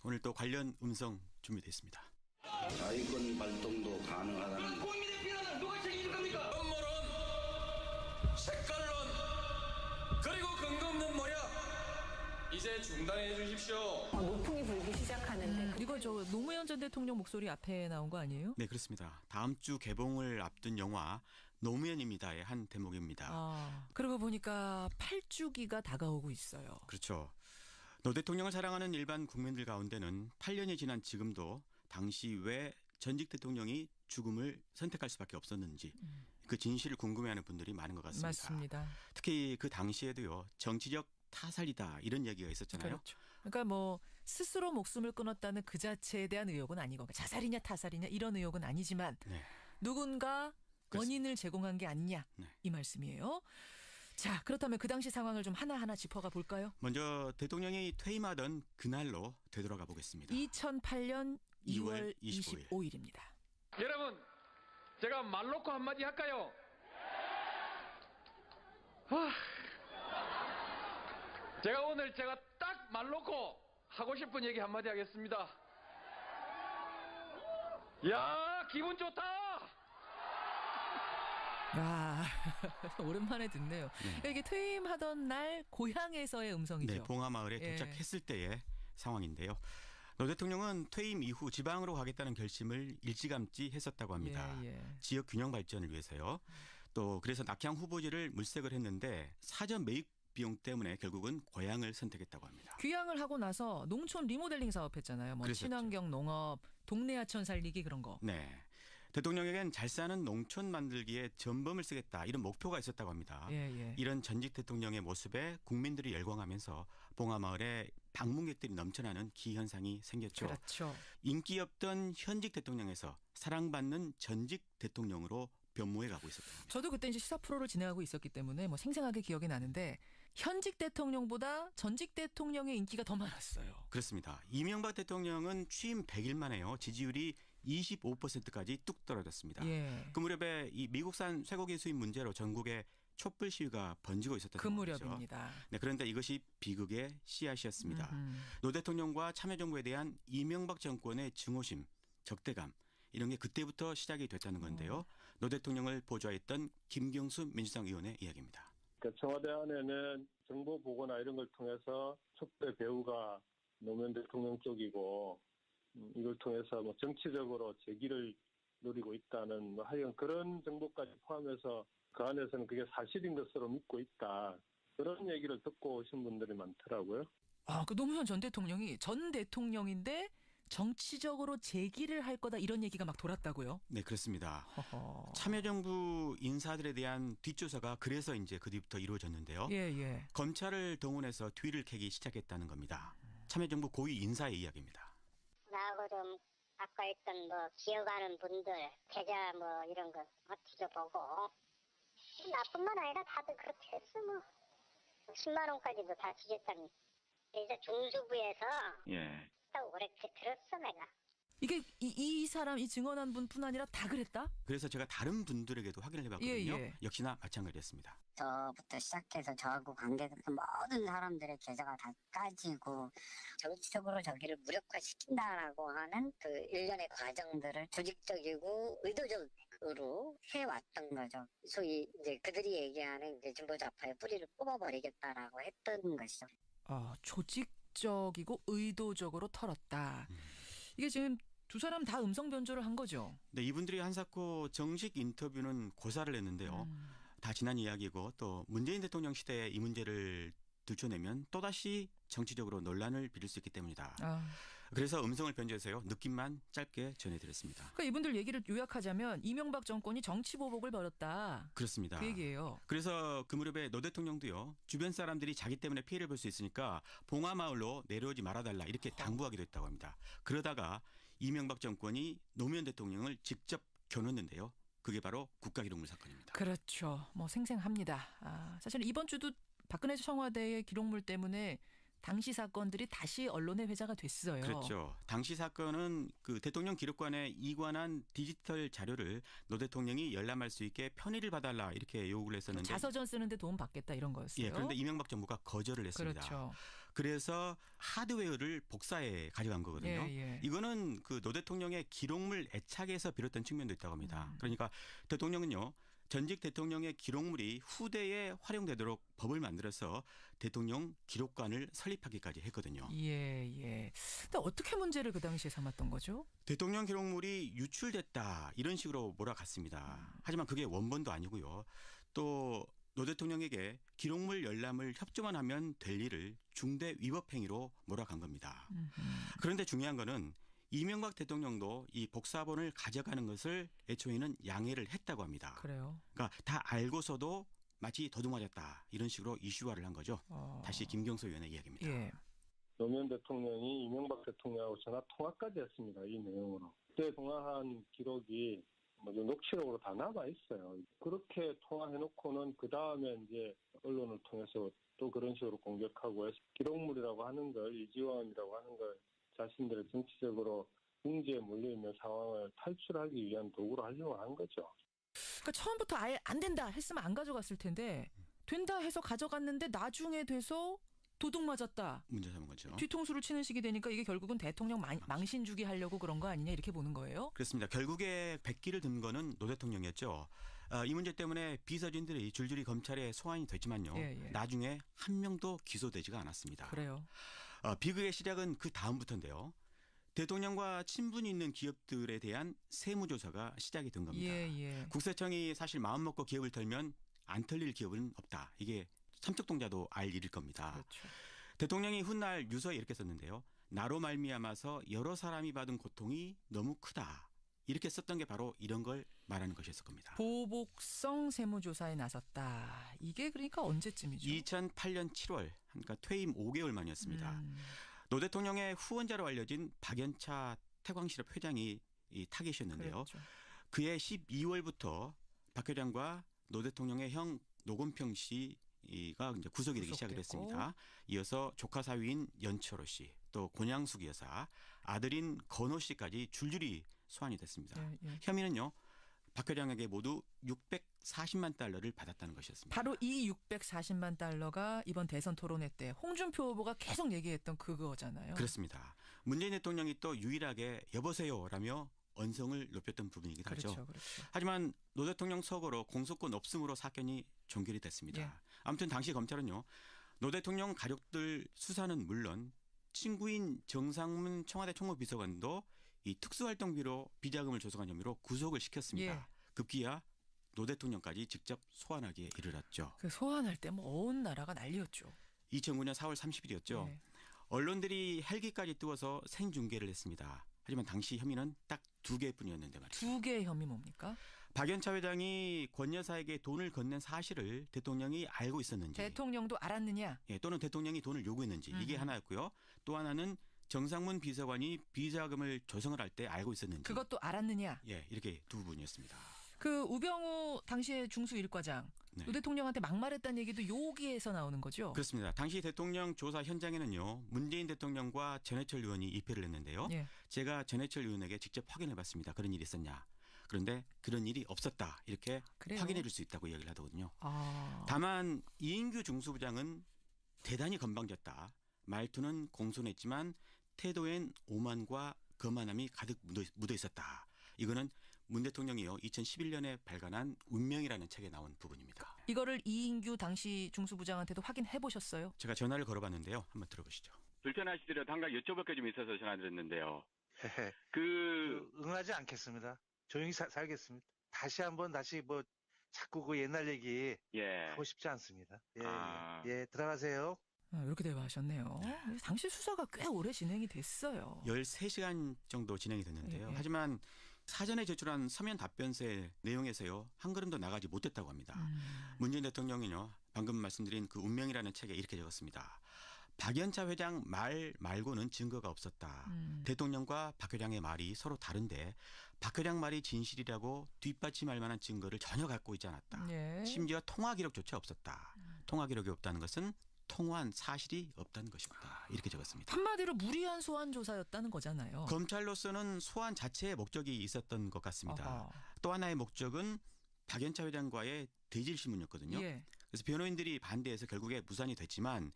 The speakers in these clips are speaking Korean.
오늘 또 관련 음성 준비되어 있습니다. 자위권 발동도 가능하다는 국민의 비난을 누가 책임질 겁니까? 음모론, 색깔론, 그리고 근거 없는 모략 이제 중단해 주십시오. 노풍이 불기 시작하는데 이거 저 노무현 전 대통령 목소리 앞에 나온 거 아니에요? 네, 그렇습니다. 다음 주 개봉을 앞둔 영화 노무현입니다의 한 대목입니다. 그러고 보니까 8주기가 다가오고 있어요. 그렇죠. 노 대통령을 사랑하는 일반 국민들 가운데는 8년이 지난 지금도 당시 왜 전직 대통령이 죽음을 선택할 수밖에 없었는지 그 진실을 궁금해하는 분들이 많은 것 같습니다. 맞습니다. 특히 그 당시에도요. 정치적 타살이다 이런 얘기가 있었잖아요. 그렇죠. 그러니까 뭐 스스로 목숨을 끊었다는 그 자체에 대한 의혹은 아니고 자살이냐 타살이냐 이런 의혹은 아니지만 네. 누군가 원인을 제공한 게 아니냐 네. 이 말씀이에요. 자, 그렇다면 그 당시 상황을 좀 하나하나 짚어가 볼까요? 먼저 대통령이 퇴임하던 그날로 되돌아가 보겠습니다. 2008년 2월 2월 25일. 25일입니다. 여러분, 제가 말 놓고 한마디 할까요? 제가 오늘 딱 말 놓고 하고 싶은 얘기 한마디 하겠습니다. 야, 기분 좋다! 아, 오랜만에 듣네요. 그러니까 이게 퇴임하던 날 고향에서의 음성이죠. 네, 봉하마을에 예. 도착했을 때의 상황인데요. 노 대통령은 퇴임 이후 지방으로 가겠다는 결심을 일찌감치 했었다고 합니다. 예. 지역 균형 발전을 위해서요. 또 그래서 낙향 후보지를 물색을 했는데 사전 매입 비용 때문에 결국은 고향을 선택했다고 합니다. 귀향을 하고 나서 농촌 리모델링 사업했잖아요. 뭐 그랬었죠. 친환경 농업, 동네 하천 살리기 그런 거. 네. 대통령에겐 잘 사는 농촌 만들기에 전범을 쓰겠다 이런 목표가 있었다고 합니다. 예. 이런 전직 대통령의 모습에 국민들이 열광하면서 봉하마을에 방문객들이 넘쳐나는 기현상이 생겼죠. 그렇죠. 인기 없던 현직 대통령에서 사랑받는 전직 대통령으로 변모해 가고 있었던 겁니다. 저도 그때 이제 시사 프로를 진행하고 있었기 때문에 뭐 생생하게 기억이 나는데 현직 대통령보다 전직 대통령의 인기가 더 많았어요. 그렇습니다. 이명박 대통령은 취임 100일 만에요. 지지율이 25%까지 뚝 떨어졌습니다. 예. 그 무렵에 이 미국산 쇠고기 수입 문제로 전국에 촛불 시위가 번지고 있었던 그 상황이죠. 무렵입니다. 네, 그런데 이것이 비극의 씨앗이었습니다. 노 대통령과 참여정부에 대한 이명박 정권의 증오심, 적대감 이런 게 그때부터 시작이 됐다는 건데요. 노 대통령을 보좌했던 김경수 민주당 의원의 이야기입니다. 그러니까 청와대 안에는 정보 보고나 이런 걸 통해서 촛대 배후가 노무현 대통령 쪽이고 이걸 통해서 뭐 정치적으로 재기를 노리고 있다는 하여간 그런 정보까지 포함해서 그 안에서는 그게 사실인 것으로 믿고 있다. 그런 얘기를 듣고 오신 분들이 많더라고요. 그 노무현 전 대통령이 전 대통령인데 정치적으로 재기를 할 거다 이런 얘기가 막 돌았다고요? 네, 그렇습니다. 허허. 참여정부 인사들에 대한 뒷조사가 그래서 이제 그 뒤부터 이루어졌는데요. 예. 검찰을 동원해서 뒤를 캐기 시작했다는 겁니다. 참여정부 고위 인사의 이야기입니다. 나하고 좀 아까 있던 뭐 기억하는 분들 계좌 뭐 이런 거 뒤져보고 나뿐만 아니라 다들 그렇게 했어 뭐 10만 원까지도 다 뒤졌다니 이제 중수부에서 예. 딱 오래 들었어 내가. 이게 이 사람 이 증언한 분뿐 아니라 다 그랬다? 그래서 제가 다른 분들에게도 확인을 해봤거든요. 예. 역시나 마찬가지였습니다. 저부터 시작해서 저하고 관계됐던 모든 사람들의 계좌가 다 까지고 정치적으로 저기를 무력화시킨다라고 하는 그 일련의 과정들을 조직적이고 의도적으로 해왔던 거죠. 소위 이제 그들이 얘기하는 이제 진보좌파의 뿌리를 뽑아버리겠다라고 했던 것이죠. 조직적이고 의도적으로 털었다. 이게 지금 두 사람 다 음성 변조를 한 거죠. 네, 이분들이 한사코 정식 인터뷰는 고사를 했는데요. 다 지난 이야기고 또 문재인 대통령 시대에 이 문제를 들춰내면 또다시 정치적으로 논란을 빚을 수 있기 때문이다. 그래서 음성을 변조해서요. 느낌만 짧게 전해드렸습니다. 그러니까 이분들 얘기를 요약하자면 이명박 정권이 정치 보복을 벌였다. 그렇습니다. 그 얘기예요. 그래서 그 무렵에 노 대통령도요. 주변 사람들이 자기 때문에 피해를 볼 수 있으니까 봉하마을로 내려오지 말아달라 이렇게 당부하기도 했다고 합니다. 그러다가 이명박 정권이 노무현 대통령을 직접 겨눴는데요. 그게 바로 국가기록물 사건입니다. 그렇죠. 뭐 생생합니다. 사실 이번 주도 박근혜 청와대의 기록물 때문에 당시 사건들이 다시 언론의 회자가 됐어요. 그렇죠. 당시 사건은 그 대통령 기록관에 이관한 디지털 자료를 노 대통령이 열람할 수 있게 편의를 봐달라 이렇게 요구를 했었는데 자서전 쓰는데 도움 받겠다 이런 거였어요. 예, 그런데 이명박 정부가 거절을 했습니다. 그렇죠. 그래서 하드웨어를 복사해 가져간 거거든요. 예. 이거는 그 노 대통령의 기록물 애착에서 비롯된 측면도 있다고 합니다. 그러니까 대통령은요. 전직 대통령의 기록물이 후대에 활용되도록 법을 만들어서 대통령 기록관을 설립하기까지 했거든요. 예. 근데 어떻게 문제를 그 당시에 삼았던 거죠? 대통령 기록물이 유출됐다 이런 식으로 몰아갔습니다. 하지만 그게 원본도 아니고요. 또 노 대통령에게 기록물 열람을 협조만 하면 될 일을 중대 위법 행위로 몰아간 겁니다. 그런데 중요한 거는 이명박 대통령도 이 복사본을 가져가는 것을 애초에는 양해를 했다고 합니다. 그래요. 그러니까 다 알고서도 마치 도둑맞았다 이런 식으로 이슈화를 한 거죠. 다시 김경수 의원의 이야기입니다. 예. 노무현 대통령이 이명박 대통령하고 전화 통화까지 했습니다. 이 내용으로. 그때 통화한 기록이 녹취록으로 다 남아 있어요. 그렇게 통화해놓고는 그 다음에 이제 언론을 통해서 또 그런 식으로 공격하고 기록물이라고 하는 걸 이지원이라고 하는 걸 자신들의 정치적으로 궁지에 몰려있는 상황을 탈출하기 위한 도구로 하려고 한 거죠. 그러니까 처음부터 아예 안 된다 했으면 안 가져갔을 텐데 된다 해서 가져갔는데 나중에 돼서 도둑 맞았다. 문제 삼은 거죠. 뒤통수를 치는 식이 되니까 이게 결국은 대통령 망신 주기 하려고 그런 거 아니냐 이렇게 보는 거예요? 그렇습니다. 결국에 백기를 든 거는 노 대통령이었죠. 이 문제 때문에 비서진들이 줄줄이 검찰에 소환이 됐지만요. 예. 나중에 한 명도 기소되지가 않았습니다. 그래요. 비극의 시작은 그 다음부터인데요. 대통령과 친분이 있는 기업들에 대한 세무조사가 시작이 된 겁니다. 예. 국세청이 사실 마음먹고 기업을 털면 안 털릴 기업은 없다. 이게 삼척동자도 알 일일 겁니다. 그렇죠. 대통령이 훗날 유서에 이렇게 썼는데요. 나로 말미암아서 여러 사람이 받은 고통이 너무 크다. 이렇게 썼던 게 바로 이런 걸 말하는 것이었을 겁니다. 보복성 세무조사에 나섰다. 이게 그러니까 언제쯤이죠? 2008년 7월, 그러니까 퇴임 5개월 만이었습니다. 노 대통령의 후원자로 알려진 박연차 태광실업 회장이 이 타겟이었는데요. 그랬죠. 그해 12월부터 박 회장과 노 대통령의 형 노건평 씨가 이제 구속이 되기 시작을 했습니다. 이어서 조카 사위인 연철호 씨, 또 권양숙 여사, 아들인 건호 씨까지 줄줄이 소환이 됐습니다. 예. 혐의는요. 박 회장에게 모두 640만 달러를 받았다는 것이었습니다. 바로 이 640만 달러가 이번 대선 토론회 때 홍준표 후보가 계속 얘기했던 그거잖아요. 그렇습니다. 문재인 대통령이 또 유일하게 여보세요라며 언성을 높였던 부분이기도 하죠. 그렇죠. 하지만 노 대통령 서거로 공소권 없음으로 사건이 종결이 됐습니다. 예. 아무튼 당시 검찰은요. 노 대통령 가족들 수사는 물론 친구인 정상문 청와대 총무비서관도 이 특수활동비로 비자금을 조성한 혐의로 구속을 시켰습니다. 예. 급기야 노 대통령까지 직접 소환하기에 이르렀죠. 그 소환할 때 뭐 온 나라가 난리였죠. 2009년 4월 30일이었죠. 예. 언론들이 헬기까지 띄워서 생중계를 했습니다. 하지만 당시 혐의는 딱 2개뿐이었는데 말이죠. 2개의 혐의 뭡니까? 박연차 회장이 권 여사에게 돈을 건넨 사실을 대통령이 알고 있었는지, 대통령도 알았느냐? 또는 대통령이 돈을 요구했는지 이게 하나였고요. 또 하나는 정상문 비서관이 비자금을 조성을 할 때 알고 있었는지, 그것도 알았느냐? 이렇게 두 부분이었습니다. 그 우병우 당시의 중수 1과장 네. 노 대통령한테 막말했다는 얘기도 여기에서 나오는 거죠? 그렇습니다. 당시 대통령 조사 현장에는요. 문재인 대통령과 전해철 의원이 입회를 했는데요. 예. 제가 전해철 의원에게 직접 확인해봤습니다. 그런 일이 있었냐. 그런데 그런 일이 없었다. 이렇게 그래요? 확인해 줄 수 있다고 이야기를 하더군요. 아. 다만 이인규 중수부장은 대단히 건방졌다. 말투는 공손했지만 태도엔 오만과 거만함이 가득 묻어 있었다. 이거는 문 대통령이요 2011년에 발간한 운명이라는 책에 나온 부분입니다. 이거를 이인규 당시 중수부장한테도 확인해 보셨어요? 제가 전화를 걸어봤는데요. 한번 들어보시죠. 불편하시더라도 한 가지 여쭤볼 게 좀 있어서 전화드렸는데요. 응하지 않겠습니다. 조용히 살겠습니다. 다시 자꾸 그 옛날 얘기 하고 싶지 않습니다. 들어가세요. 이렇게 대화하셨네요. 당시 수사가 꽤 오래 진행이 됐어요. 13시간 정도 진행이 됐는데요. 예. 하지만 사전에 제출한 서면 답변서의 내용에서요. 한 걸음도 나가지 못했다고 합니다. 문재인 대통령이요. 방금 말씀드린 그 운명이라는 책에 이렇게 적었습니다. 박연차 회장 말 말고는 증거가 없었다. 대통령과 박 회장의 말이 서로 다른데 박 회장 말이 진실이라고 뒷받침할 만한 증거를 전혀 갖고 있지 않았다. 예. 심지어 통화 기록조차 없었다. 통화 기록이 없다는 것은 통화한 사실이 없다는 것입니다. 이렇게 적었습니다. 한마디로 무리한 소환 조사였다는 거잖아요. 검찰로서는 소환 자체의 목적이 있었던 것 같습니다. 어허. 또 하나의 목적은 박연차 회장과의 대질 신문이었거든요. 예. 그래서 변호인들이 반대해서 결국에 무산이 됐지만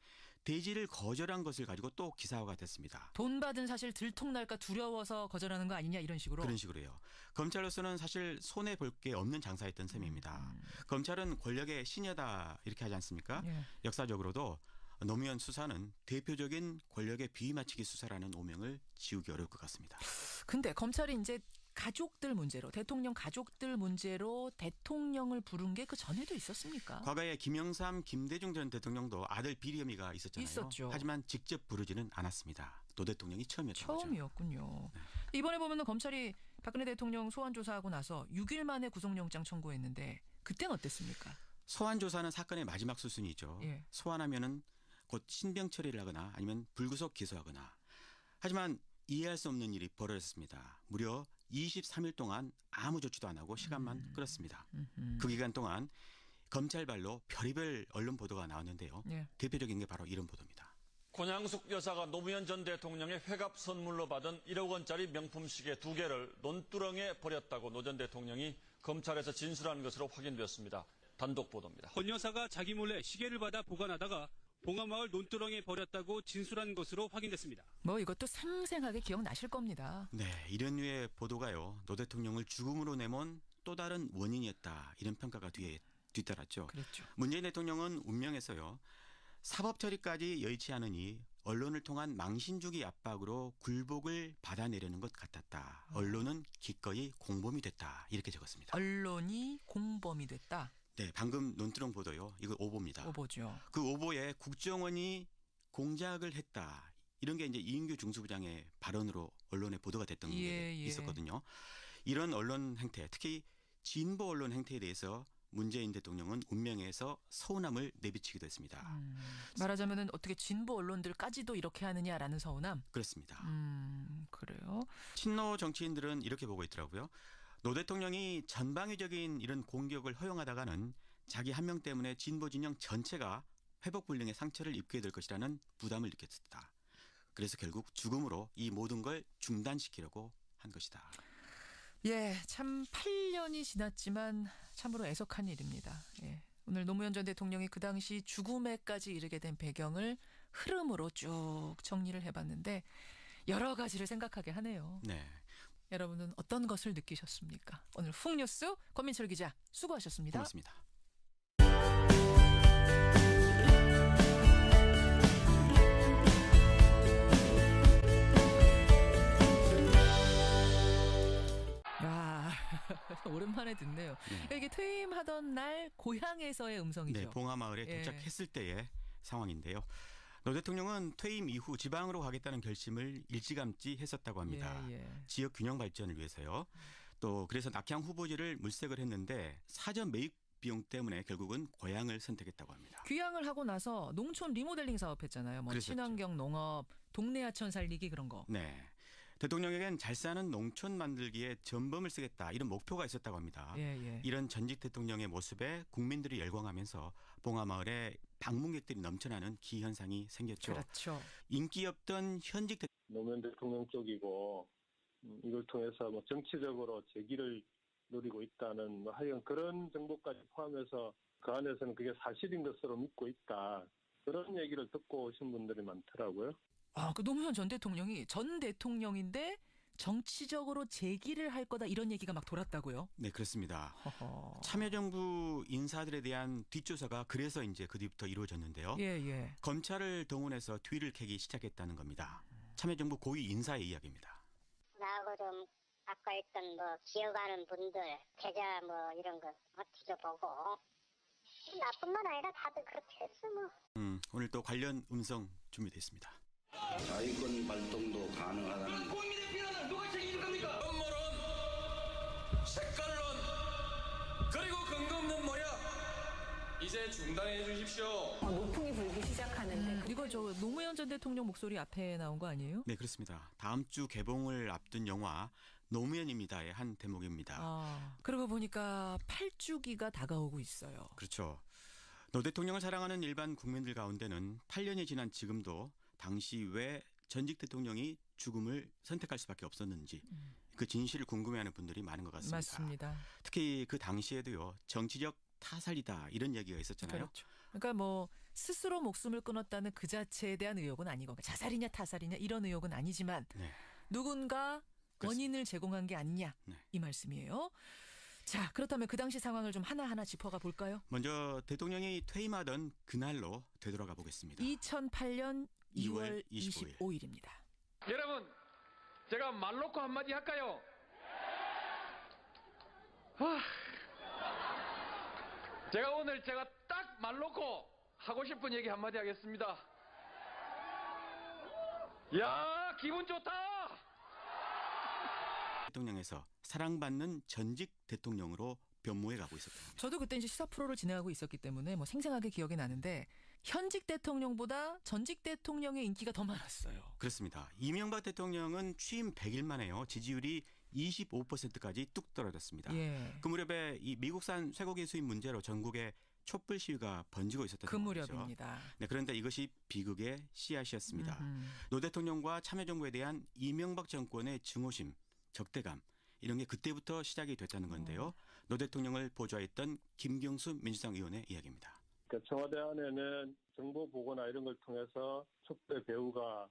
대지를 거절한 것을 가지고 또 기사화가 됐습니다. 돈 받은 사실 들통날까 두려워서 거절하는 거 아니냐 이런 식으로. 그런 식으로요. 검찰로서는 사실 손해 볼 게 없는 장사였던 셈입니다. 검찰은 권력의 신여다 이렇게 하지 않습니까? 예. 역사적으로도 노무현 수사는 대표적인 권력의 비위맞추기 수사라는 오명을 지우기 어려울 것 같습니다. 근데 검찰이 이제 가족들 문제로, 대통령 가족들 문제로 대통령을 부른 게 그 전에도 있었습니까? 과거에 김영삼, 김대중 전 대통령도 아들 비리 혐의가 있었잖아요. 있었죠. 하지만 직접 부르지는 않았습니다. 노 대통령이 처음이었던 거죠. 처음이었군요. 네. 이번에 보면은 검찰이 박근혜 대통령 소환 조사하고 나서 6일 만에 구속영장 청구했는데 그때는 어땠습니까? 소환 조사는 사건의 마지막 수순이죠. 예. 소환하면은 곧 신병 처리를 하거나 아니면 불구속 기소하거나. 하지만 이해할 수 없는 일이 벌어졌습니다. 무려 23일 동안 아무 조치도 안 하고 시간만 끌었습니다. 그 기간 동안 검찰발로 별의별 언론 보도가 나왔는데요. 예. 대표적인 게 바로 이런 보도입니다. 권양숙 여사가 노무현 전 대통령의 회갑 선물로 받은 1억 원짜리 명품 시계 2개를 논두렁에 버렸다고 노 전 대통령이 검찰에서 진술한 것으로 확인되었습니다. 단독 보도입니다. 권 여사가 자기 몰래 시계를 받아 보관하다가 봉하마을 논두렁에 버렸다고 진술한 것으로 확인됐습니다. 뭐 이것도 생생하게 기억나실 겁니다. 네, 이런 류의 보도가요. 노 대통령을 죽음으로 내몬 또 다른 원인이었다. 이런 평가가 뒤따랐죠. 그렇죠. 문재인 대통령은 운명에서요. 사법 처리까지 여의치 않으니 언론을 통한 망신 주기 압박으로 굴복을 받아내려는 것 같았다. 언론은 기꺼이 공범이 됐다. 이렇게 적었습니다. 언론이 공범이 됐다. 네, 방금 논두렁 보도요. 이거 오보입니다. 오보죠. 그 오보에 국정원이 공작을 했다. 이런 게 이제 이인규 중수부장의 발언으로 언론에 보도가 됐던 게 있었거든요. 이런 언론 행태, 특히 진보 언론 행태에 대해서 문재인 대통령은 운명에서 서운함을 내비치기도 했습니다. 말하자면은 어떻게 진보 언론들까지도 이렇게 하느냐라는 서운함? 그렇습니다. 그래요? 친노 정치인들은 이렇게 보고 있더라고요. 노 대통령이 전방위적인 이런 공격을 허용하다가는 자기 한 명 때문에 진보 진영 전체가 회복 불능의 상처를 입게 될 것이라는 부담을 느꼈다. 그래서 결국 죽음으로 이 모든 걸 중단시키려고 한 것이다. 예, 참 8년이 지났지만 참으로 애석한 일입니다. 예. 오늘 노무현 전 대통령이 그 당시 죽음에까지 이르게 된 배경을 흐름으로 쭉 정리를 해봤는데 여러 가지를 생각하게 하네요. 네. 여러분은 어떤 것을 느끼셨습니까? 오늘 훅뉴스 권민철 기자 수고하셨습니다. 고맙습니다. 오랜만에 듣네요. 네. 이게 퇴임하던 날 고향에서의 음성이죠. 네, 봉하마을에 도착했을 때의 상황인데요. 노 대통령은 퇴임 이후 지방으로 가겠다는 결심을 일찌감치 했었다고 합니다. 지역 균형 발전을 위해서요. 또 그래서 낙향 후보지를 물색을 했는데 사전 매입 비용 때문에 결국은 고향을 선택했다고 합니다. 귀향을 하고 나서 농촌 리모델링 사업했잖아요. 뭐 그랬었죠. 친환경 농업, 동네 하천 살리기 그런 거. 네. 대통령에겐 잘 사는 농촌 만들기에 전범을 쓰겠다 이런 목표가 있었다고 합니다. 이런 전직 대통령의 모습에 국민들이 열광하면서 봉하마을에 방문객들이 넘쳐나는 기현상이 생겼죠. 그렇죠. 인기 없던 현직 노무현 대통령 쪽이고 이걸 통해서 뭐 정치적으로 재기를 노리고 있다는 하여간 그런 정보까지 포함해서 그 안에서는 그게 사실인 것으로 믿고 있다. 그런 얘기를 듣고 오신 분들이 많더라고요. 그 노무현 전 대통령이 전 대통령인데 정치적으로 재기를 할 거다 이런 얘기가 막 돌았다고요? 네, 그렇습니다. 참여정부 인사들에 대한 뒷조사가 그래서 이제 그 뒤부터 이루어졌는데요. 검찰을 동원해서 뒤를 캐기 시작했다는 겁니다. 참여정부 고위 인사의 이야기입니다. 나하고 좀 아까 있던 뭐 기억하는 분들 계좌 뭐 이런 거 뒤져보고 나뿐만 아니라 다들 그렇게 했어 뭐. 오늘 또 관련 음성 준비됐습니다. 자위권 발동도 가능하다는 국민의 비난을 누가 책임질 겁니까? 음모론, 색깔론, 그리고 근거 없는 모략 이제 중단해 주십시오. 노풍이 불기 시작하는데 이거 저 노무현 전 대통령 목소리 앞에 나온 거 아니에요? 네, 그렇습니다. 다음 주 개봉을 앞둔 영화 노무현입니다의 한 대목입니다. 그러고 보니까 8주기가 다가오고 있어요. 그렇죠. 노 대통령을 사랑하는 일반 국민들 가운데는 8년이 지난 지금도 당시 왜 전직 대통령이 죽음을 선택할 수밖에 없었는지 그 진실을 궁금해하는 분들이 많은 것 같습니다. 맞습니다. 특히 그 당시에도요. 정치적 타살이다 이런 얘기가 있었잖아요. 그렇죠. 그러니까 뭐 스스로 목숨을 끊었다는 그 자체에 대한 의혹은 아니고 자살이냐 타살이냐 이런 의혹은 아니지만 네. 누군가 원인을 제공한 게 아니냐 네. 이 말씀이에요. 자, 그렇다면 그 당시 상황을 좀 하나하나 짚어가 볼까요? 먼저 대통령이 퇴임하던 그날로 되돌아가 보겠습니다. 2008년 2월 25일입니다. 여러분, 제가 말 놓고 한마디 할까요? 제가 오늘 딱 말 놓고 하고 싶은 얘기 한마디 하겠습니다. 야, 기분 좋다! 대통령에서 사랑받는 전직 대통령으로 변모해 가고 있었습니다. 저도 그때 이제 시사 프로를 진행하고 있었기 때문에 뭐 생생하게 기억이 나는데 현직 대통령보다 전직 대통령의 인기가 더 많았어요. 그렇습니다. 이명박 대통령은 취임 100일 만에요. 지지율이 25%까지 뚝 떨어졌습니다. 예. 그 무렵에 이 미국산 쇠고기 수입 문제로 전국에 촛불 시위가 번지고 있었던 그 상황이죠. 무렵입니다. 네, 그런데 이것이 비극의 씨앗이었습니다. 노 대통령과 참여정부에 대한 이명박 정권의 증오심, 적대감 이런 게 그때부터 시작이 됐다는 건데요. 노 대통령을 보좌했던 김경수 민주당 의원의 이야기입니다. 청와대 안에는 정보 보고나 이런 걸 통해서 촛불의 배후가